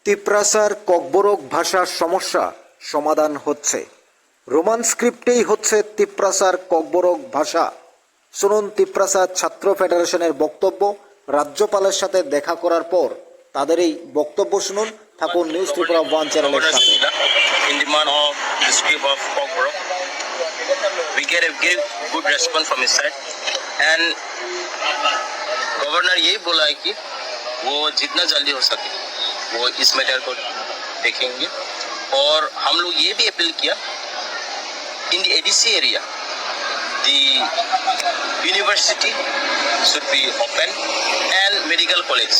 তিপ্রাসার ককবরক ভাষার সমস্যা সমাধান হচ্ছে। রোমান স্ক্রিপ্টেই হচ্ছে তিপ্রাসার ককবরক ভাষা। শুনুন তিপ্রাসা ছাত্র ফেডারেশনের বক্তব্য। রাজ্যপালের সাথে দেখা করার পর তাদের এই বক্তব্য শুনুন। থাকুন নিউজ ত্রিপুরা ওয়ান চ্যানেলের সাথে। In demand of the script of Kokborok, we get a good response from his side, and governor यही बोला है कि वो जितना जल्दी हो सके वो इस मैटर को देखेंगे। और हम लोग ये भी अपील किया in the ADC area the university should be open and medical college.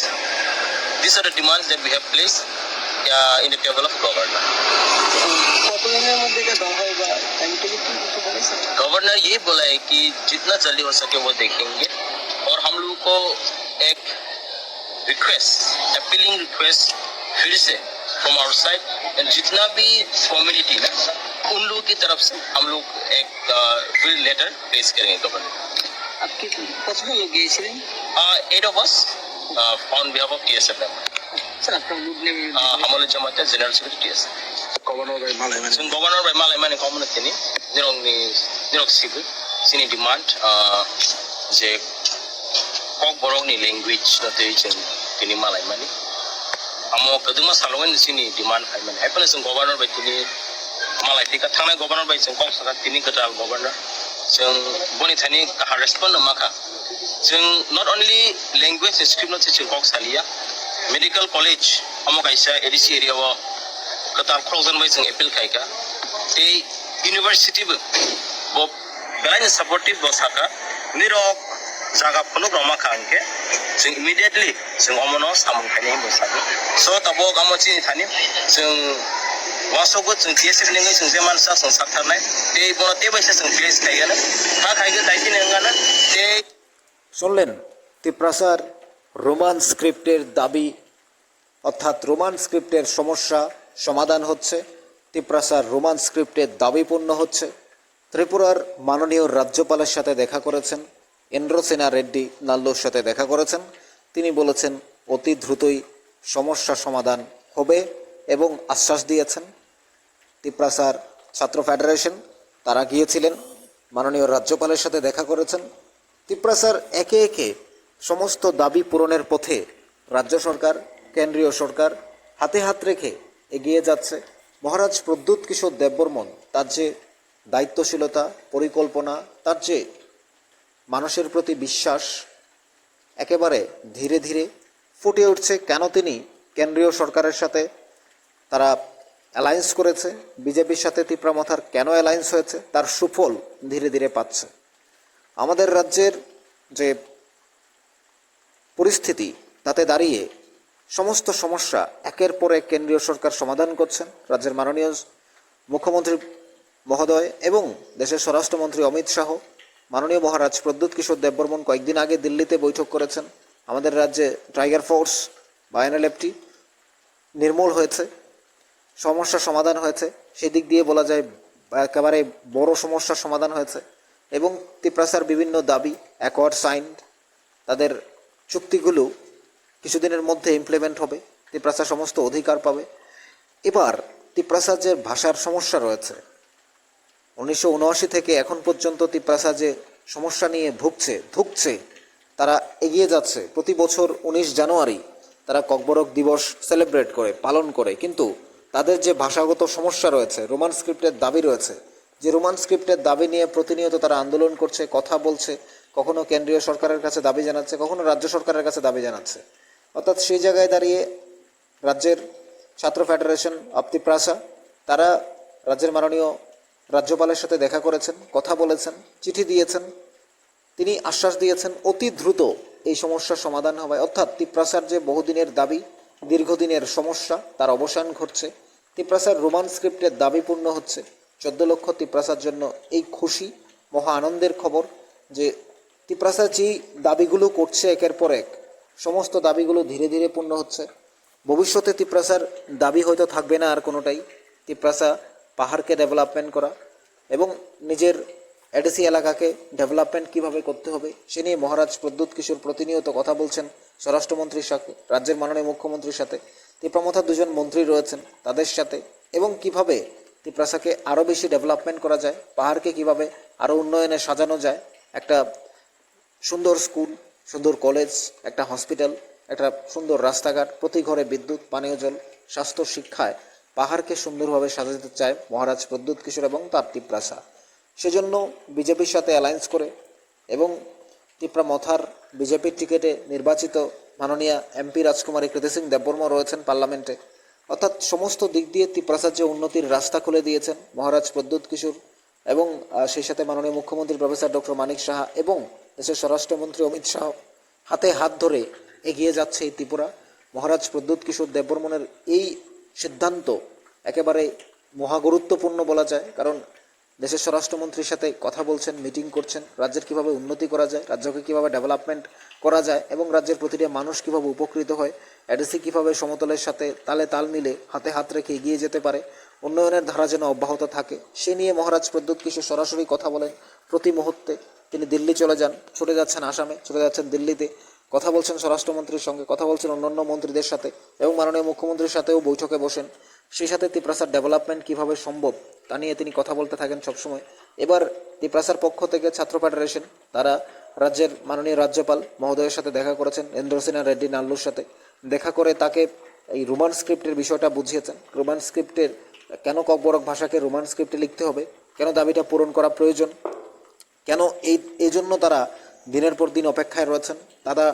These are the demands that we have placed in the table of governor. Governor ये बोला है कि जितना जल्दी हो सके वो देखेंगे। और हम लोग को एक रिक्वेस्ट, अपीलिंग रिक्वेस्ट फिर से फ्रॉम आवर साइड, एंड जितना भी कम्युनिटी है उन लोगों की तरफ से हम लोग एक फिर लेटर पेश करेंगे गवर्नर। आपके कतने लोग गए थे? 8 of us on behalf of TSF member. Sir आपका ग्रुप ने Hamala Jamata General Secretary TSF. Governor भाई मालूम So Governor by Malaymani community ni nirong civil sini demand je Kokborok ni language na tayo tini Malaymani. Amo kaduma salongan sini demand ay man. Ay pala sa governor by tini Malay tika thangna governor by sa Kok sa tini kata governor. So boni thani ka respond na maka. So not only language script na sa Kok salia, medical college amo kaisa ADC area wa katar krozen by sa appeal kaika. Te university bo belain supportive bo saka nirok jaga phono brahma khanke जों immediately जों अमनो सामन खाने मोसाबो सो तबो गामोची थानि जों वासोगो जों cases लिंगै जों जे मानसा जों साथारनाय ते बनो ते बायसा जों प्लेस खायगोन हा खायगो दाइति नंगाना ते শুনলেন তিপ্রাসার রোমান স্ক্রিপ্টের দাবি, অর্থাৎ রোমান স্ক্রিপ্টের সমস্যা সমাধান হচ্ছে। তিপ্রাসার রোমান স্ক্রিপ্টের দাবি পূর্ণ হচ্ছে। ত্রিপুরার মাননীয় রাজ্যপালের সাথে দেখা করেছেন ইন্দ্রসেনা রেড্ডি নাল্লুর সাথে দেখা করেছেন। তিনি বলেছেন অতি দ্রুতই সমস্যা সমাধান হবে এবং আশ্বাস দিয়েছেন। তিপ্রাসার ছাত্র ফেডারেশন তারা গিয়েছিলেন, মাননীয় রাজ্যপালের সাথে দেখা করেছেন। তিপ্রাসার একে একে সমস্ত দাবি পূরণের পথে রাজ্য সরকার, কেন্দ্রীয় সরকার হাতে হাত রেখে এগিয়ে যাচ্ছে। মহারাজ প্রদ্যুৎ কিশোর দেববর্মন তার যে দায়িত্বশীলতা, পরিকল্পনা, তার যে মানুষের প্রতি বিশ্বাস একেবারে ধীরে ধীরে ফুটে উঠছে। কেন তিনি কেন্দ্রীয় সরকারের সাথে তারা অ্যালায়েন্স করেছে, বিজেপির সাথে তিপ্রামথার কেন অ্যালায়েন্স হয়েছে, তার সুফল ধীরে ধীরে পাচ্ছে। আমাদের রাজ্যের যে পরিস্থিতি তাতে দাঁড়িয়ে সমস্ত সমস্যা একের পর এক কেন্দ্রীয় সরকার সমাধান করছেন। রাজ্যের মাননীয় মুখ্যমন্ত্রী মহোদয় এবং দেশের স্বরাষ্ট্রমন্ত্রী অমিত শাহ, মাননীয় মহারাজ প্রদ্যুৎ কিশোর দেববর্মন কয়েকদিন আগে দিল্লিতে বৈঠক করেছেন। আমাদের রাজ্যে টাইগার ফোর্স বা এনএলএফটি নির্মূল হয়েছে, সমস্যা সমাধান হয়েছে। সেদিক দিয়ে বলা যায় একেবারে বড় সমস্যার সমাধান হয়েছে। এবং তিপ্রাসার বিভিন্ন দাবি অ্যাকর্ড সাইন্ড, তাদের চুক্তিগুলো কিছুদিনের মধ্যে ইমপ্লিমেন্ট হবে, তিপ্রাসা সমস্ত অধিকার পাবে। এবার তিপ্রাসার যে ভাষার সমস্যা রয়েছে, 1979 থেকে এখন পর্যন্ত তিপ্রাসা যে সমস্যা নিয়ে ধুঁকছে, তারা এগিয়ে যাচ্ছে। প্রতি বছর 19 জানুয়ারি তারা ককবরক দিবস সেলিব্রেট করে, পালন করে। কিন্তু তাদের যে ভাষাগত সমস্যা রয়েছে, রোমান স্ক্রিপ্টের দাবি রয়েছে, যে রোমান স্ক্রিপ্টের দাবি নিয়ে প্রতিনিয়ত তারা আন্দোলন করছে, কথা বলছে, কখনো কেন্দ্রীয় সরকারের কাছে দাবি জানাচ্ছে, কখনো রাজ্য সরকারের কাছে দাবি জানাচ্ছে। অর্থাৎ সেই জায়গায় দাঁড়িয়ে রাজ্যের ছাত্র ফেডারেশন অব তিপ্রাসা তারা রাজ্যের মাননীয় রাজ্যপালের সাথে দেখা করেছেন, কথা বলেছেন, চিঠি দিয়েছেন। তিনি আশ্বাস দিয়েছেন অতি দ্রুত এই সমস্যার সমাধান হবে। অর্থাৎ তিপ্রাসার যে বহুদিনের দাবি, দীর্ঘদিনের সমস্যা, তার অবসান ঘটছে। তিপ্রাসার রোমান স্ক্রিপ্টের দাবি পূর্ণ হচ্ছে। 14 লক্ষ তিপ্রাসার জন্য এই খুশি, মহা আনন্দের খবর যে তিপ্রাসা যেই দাবিগুলো করছে একের পর এক, সমস্ত দাবিগুলো ধীরে ধীরে পূর্ণ হচ্ছে। ভবিষ্যতে তিপ্রাসার দাবি হয়তো থাকবে না আর কোনোটাই। তিপ্রাসা পাহাড়কে ডেভেলপমেন্ট করা এবং নিজের এডিসি এলাকাকে ডেভেলপমেন্ট কিভাবে করতে হবে সে নিয়ে মহারাজ প্রদ্যুৎ কিশোর প্রতিনিয়ত কথা বলছেন স্বরাষ্ট্রমন্ত্রীর সাথে, রাজ্যের মাননীয় মুখ্যমন্ত্রীর সাথে। তিপ্রামথার দুজন মন্ত্রী রয়েছেন তাদের সাথে, এবং কিভাবে তিপ্রাসাকে আরও বেশি ডেভেলপমেন্ট করা যায়, পাহাড়কে কিভাবে আরও উন্নয়নে সাজানো যায়, একটা সুন্দর স্কুল, সুন্দর কলেজ, একটা হসপিটাল, একটা সুন্দর রাস্তাঘাট, প্রতি ঘরে বিদ্যুৎ, পানীয় জল, স্বাস্থ্য, শিক্ষায় পাহাড়কে সুন্দরভাবে সাজাতে চায় মহারাজ প্রদ্যুৎ কিশোর এবং তার তিপ্রাসা। সেজন্য বিজেপির সাথে অ্যালায়েন্স করে এবং তিপ্রামথার বিজেপির টিকিটে নির্বাচিত মাননীয় এমপি রাজকুমারী কৃতি সিং দেববর্মা রয়েছেন পার্লামেন্টে। অর্থাৎ সমস্ত দিক দিয়ে তিপ্রাসার যে উন্নতির রাস্তা খুলে দিয়েছেন মহারাজ প্রদ্যুৎ কিশোর, এবং সেই সাথে মাননীয় মুখ্যমন্ত্রী প্রফেসর ডক্টর মানিক সাহা এবং দেশের স্বরাষ্ট্রমন্ত্রী অমিত শাহ হাতে হাত ধরে এগিয়ে যাচ্ছে এই ত্রিপুরা। মহারাজ প্রদ্যুৎ কিশোর দেববর্মনের এই সিদ্ধান্ত একেবারে মহাগুরুত্বপূর্ণ বলা যায়, কারণ দেশের স্বরাষ্ট্রমন্ত্রীর সাথে কথা বলছেন, মিটিং করছেন, রাজ্যের কীভাবে উন্নতি করা যায়, রাজ্যকে কীভাবে ডেভেলপমেন্ট করা যায় এবং রাজ্যের প্রতিটি মানুষ কীভাবে উপকৃত হয়, এডিসি কীভাবে সমতলের সাথে তালে তাল মিলে হাতে হাত রেখে এগিয়ে যেতে পারে, উন্নয়নের ধারা যেন অব্যাহত থাকে, সে নিয়ে মহারাজ প্রদ্যুৎ কিশোর সরাসরি কথা বলেন প্রতি মুহূর্তে। তিনি দিল্লি চলে যান, ছুটে যাচ্ছেন আসামে, চলে যাচ্ছেন দিল্লিতে, কথা বলছেন স্বরাষ্ট্রমন্ত্রীর সঙ্গে, কথা বলছেন অন্যান্য মন্ত্রীদের সাথে এবং মাননীয় মুখ্যমন্ত্রীর সাথেও বৈঠকে বসেন। সেই সাথে তিপ্রাসার ডেভেলপমেন্ট কীভাবে সম্ভব তা নিয়ে তিনি কথা বলতে থাকেন সবসময়। এবার তিপ্রাসার পক্ষ থেকে ছাত্র ফেডারেশন তারা রাজ্যের মাননীয় রাজ্যপাল মহোদয়ের সাথে দেখা করেছেন, ইন্দ্রসেনা রেড্ডি নাল্লুর সাথে দেখা করে তাকে এই রোমান স্ক্রিপ্টের বিষয়টা বুঝিয়েছেন। রোমান স্ক্রিপ্টের কেন ককবরক ভাষাকে রোমান স্ক্রিপ্টে লিখতে হবে, কেন দাবিটা পূরণ করা প্রয়োজন, কেন এই জন্য তারা দিনের পর দিন অপেক্ষায় রয়েছেন, তারা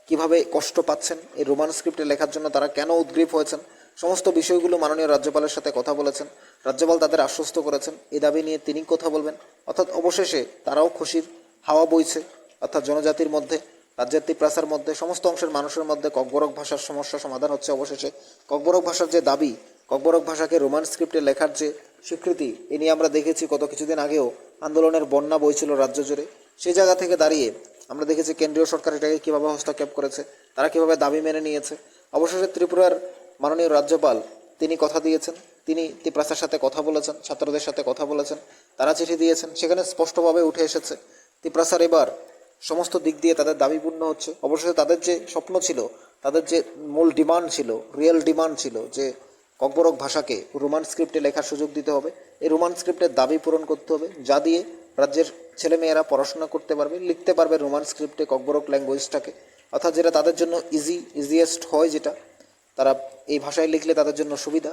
কিভাবে কষ্ট পাচ্ছেন এই রোমান স্ক্রিপ্টে লেখার জন্য, তারা কেন উদ্গ্রীব হয়েছেন, সমস্ত বিষয়গুলো মাননীয় রাজ্যপালের সাথে কথা বলেছেন। রাজ্যপাল তাদের আশ্বস্ত করেছেন এই দাবি নিয়ে তিনি কথা বলবেন। অর্থাৎ অবশেষে তারাও খুশির হাওয়া বইছে, অর্থাৎ জনজাতির মধ্যে, রাজ্যের তিপ্রাসার মধ্যে, সমস্ত অংশের মানুষের মধ্যে ককবরক ভাষার সমস্যা সমাধান হচ্ছে অবশেষে। ককবরক ভাষার যে দাবি, ককবরক ভাষাকে রোমান স্ক্রিপ্টে লেখার যে স্বীকৃতি, এ নিয়ে আমরা দেখেছি কত কিছুদিন আগেও আন্দোলনের বন্যা বইছিল রাজ্য জুড়ে। সেই জায়গা থেকে দাঁড়িয়ে আমরা দেখেছি কেন্দ্রীয় সরকার এটাকে কীভাবে হস্তক্ষেপ করেছে, তারা কীভাবে দাবি মেনে নিয়েছে। অবশেষে ত্রিপুরার মাননীয় রাজ্যপাল তিনি কথা দিয়েছেন, তিনি তিপ্রাসার সাথে কথা বলেছেন, ছাত্রদের সাথে কথা বলেছেন, তারা চিঠি দিয়েছেন, সেখানে স্পষ্টভাবে উঠে এসেছে তিপ্রাসার এবার সমস্ত দিক দিয়ে তাদের দাবি পূর্ণ হচ্ছে। অবশেষে তাদের যে স্বপ্ন ছিল, তাদের যে মূল ডিমান্ড ছিল, রিয়েল ডিমান্ড ছিল যে ককবরক ভাষাকে রোমান স্ক্রিপ্টে লেখার সুযোগ দিতে হবে, এই রোমান স্ক্রিপ্টের দাবি পূরণ করতে হবে, যা দিয়ে রাজ্যের ছেলেমেয়েরা পড়াশোনা করতে পারবে, লিখতে পারবে রোমান স্ক্রিপ্টে ককবরক ল্যাঙ্গুয়েজটাকে, অর্থাৎ যেটা তাদের জন্য ইজিয়েস্ট হয়, যেটা তারা এই ভাষায় লিখলে তাদের জন্য সুবিধা,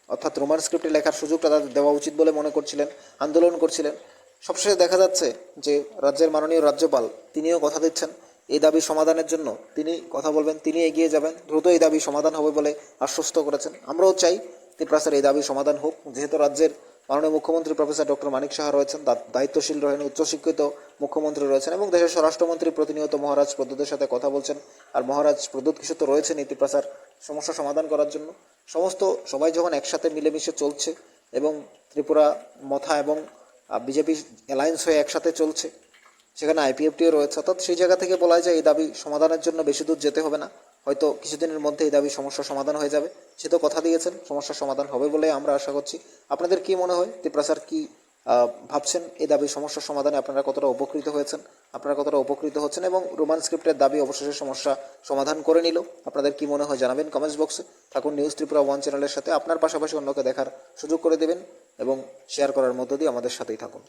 অর্থাৎ রোমান স্ক্রিপ্টে লেখার সুযোগটা তাদের দেওয়া উচিত বলে মনে করছিলেন, আন্দোলন করছিলেন। সবশেষে দেখা যাচ্ছে যে রাজ্যের মাননীয় রাজ্যপাল তিনিও কথা দিচ্ছেন এই দাবি সমাধানের জন্য, তিনি কথা বলবেন, তিনি এগিয়ে যাবেন, দ্রুত এই দাবি সমাধান হবে বলে আশ্বস্ত করেছেন। আমরাও চাই তিপ্রাসার এই দাবি সমাধান হোক, যেহেতু রাজ্যের মাননীয় মুখ্যমন্ত্রী প্রফেসর ডক্টর মানিক সাহা রয়েছেন, দায়িত্বশীল রয়েছেন, উচ্চশিক্ষিত মুখ্যমন্ত্রী রয়েছেন এবং দেশের স্বরাষ্ট্রমন্ত্রী প্রতিনিয়ত মহারাজ প্রদ্যুতের সাথে কথা বলছেন। আর মহারাজ প্রদ্যুৎ কিশোর তো রয়েছেন এই তিপ্রাসার সমস্যা সমাধান করার জন্য। সবাই যখন একসাথে মিলেমিশে চলছে এবং ত্রিপুরা মথা এবং বিজেপি অ্যালায়েন্স হয়ে একসাথে চলছে, সেখানে আইপিএফটিও রয়েছে, অর্থাৎ সেই জায়গা থেকে বলা যায় এই দাবি সমাধানের জন্য বেশি দূর যেতে হবে না, হয়তো কিছুদিনের মধ্যে এই দাবি সমস্যার সমাধান হয়ে যাবে। সে তো কথা দিয়েছেন সমস্যার সমাধান হবে বলে আমরা আশা করছি। আপনাদের কি মনে হয়, তিপ্রাসার কি ভাবছেন এই দাবি সমস্যার সমাধানে আপনারা কতটা উপকৃত হয়েছেন, আপনারা কতটা উপকৃত হচ্ছেন এবং রোমান স্ক্রিপ্টের দাবি অবশেষে সমস্যা সমাধান করে নিল? আপনাদের কি মনে হয় জানাবেন কমেন্টস বক্সে। থাকুন নিউজ ত্রিপুরা ওয়ান চ্যানেলের সাথে, আপনার পাশাপাশি অন্যকে দেখার সুযোগ করে দেবেন এবং শেয়ার করার মধ্য দিয়ে আমাদের সাথেই থাকুন।